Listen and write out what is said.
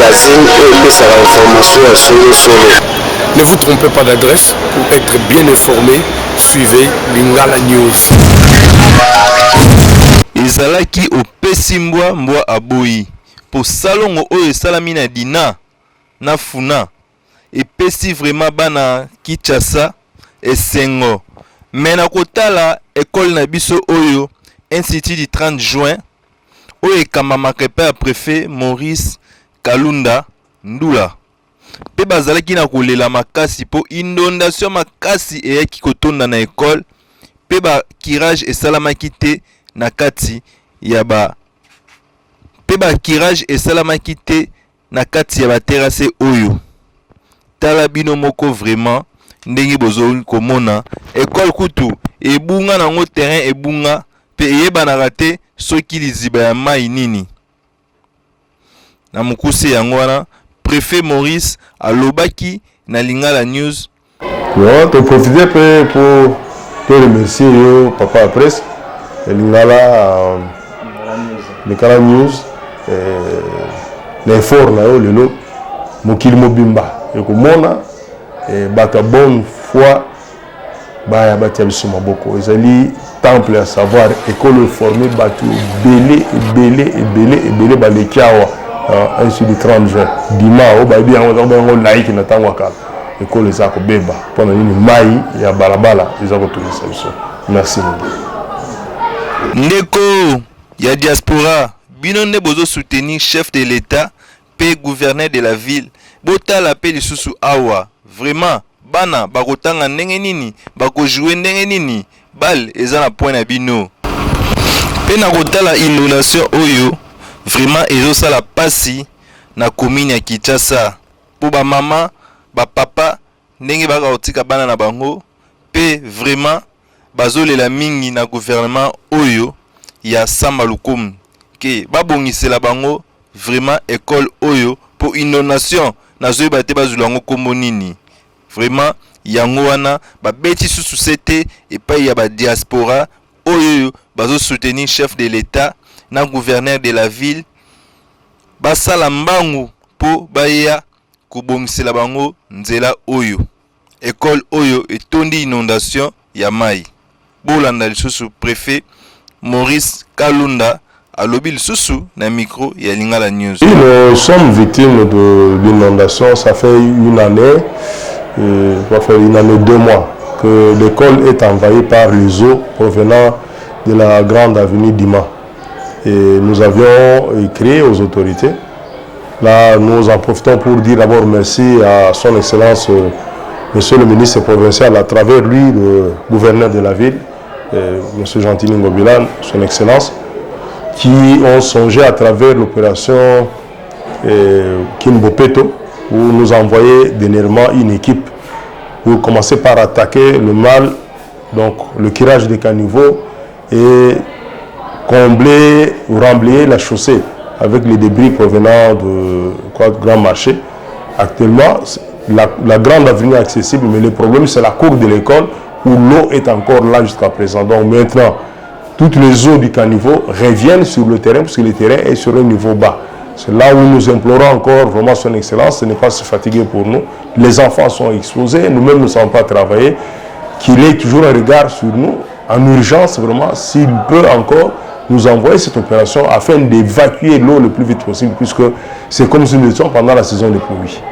magazine et ça la information à solo. Ne vous trompez pas d'adresse pour être bien informé. Suivez Lingala News. Ezalaki opesi mbwa aboyi pour salongo oyo esalami na dina na funa epesi vraiment bana Kinshasa esengo mais na kotala école na biso oyo institut du 30 juin oyo ekamamaka epai ya préfet Maurice Kalunda Ndula pe bazalaki na kolela makasi po inondation makasi eyaki kotonda na école pe ba kirage esalamaki te na kati ya ba kirage esalamaki te na kati ya ba terrasse oyo tala bino moko vraiment ndenge bozo komona école kutu ebunga nango terrain ebunga pe eyebanaka te soki liziba ya mai nini na mokuse yango wana préfet Maurice alobaki na Lingala News. Bon, te profiter pour te remercier papa à presse Lingala News l'effort na yo lelo mokili mobimba ekomona bata bonne foi baya batia biso maboko ezali temple à savoir école formée batu belé baleki awa ainsi du 30 juin dima o babi yango laiki na tango kala école eza kobeba mpona nini mai ya balabala eza kotungisa biso. Merci ndeko ya diaspora bino nde bozo soutenir chef de l'état pe gouverneur de la ville botala pe lisusu awa vraiment bana bakotanga ndenge nini bakojouer ndenge nini bal eza na point na bino pe na kotala inondation oyo vraiment ezosala pasi na commune ya Kinshasa po ba mama ba papa ndenge bakaotika bana na bango pe vraiment bazolela mingi na gouvernement oyo ya Samba Lukumu ke babongisela bango vraiment école oyo pour inondation nazoyeba te bazulango kombo nini vraiment yango wana babeti susu sete epai ya ba diaspora oyo bazo soutenir chef de l'état na gouverneur de la ville basala mbangu po baya kobongisela bango nzela oyo école oyo etondi inondation ya mai bolanda lisusu préfet Maurice Kalunda alobi lisusu na micro ya Lingala News. Nous sommes victimes de l'inondation, ça fait une année, ça fait une année 2 mois que l'école est envahie par les eaux provenant de la grande avenue Dima. Et nous avions écrit aux autorités. Là, nous en profitons pour dire d'abord merci à son Excellence, Monsieur le ministre provincial, à travers lui, le gouverneur de la ville, Monsieur Gentili Ngobilan, son Excellence, qui ont songé à travers l'opération Kimbopeto, où nous envoyé dernièrement une équipe pour commencer par attaquer le mal, donc le curage des caniveaux et combler ou remblayer la chaussée avec les débris provenant de Grand Marché. Actuellement, la grande avenue est accessible, mais le problème c'est la cour de l'école où l'eau est encore là jusqu'à présent. Donc maintenant, toutes les eaux du caniveau reviennent sur le terrain parce que le terrain est sur un niveau bas. C'est là où nous implorons encore vraiment son Excellence de ne pas se fatiguer pour nous. Les enfants sont exposés, nous-mêmes ne savons pas travailler, qu'il ait toujours un regard sur nous, en urgence vraiment, s'il peut encore nous envoyer cette opération afin d'évacuer l'eau le plus vite possible, puisque c'est comme si nous étions pendant la saison des pluies.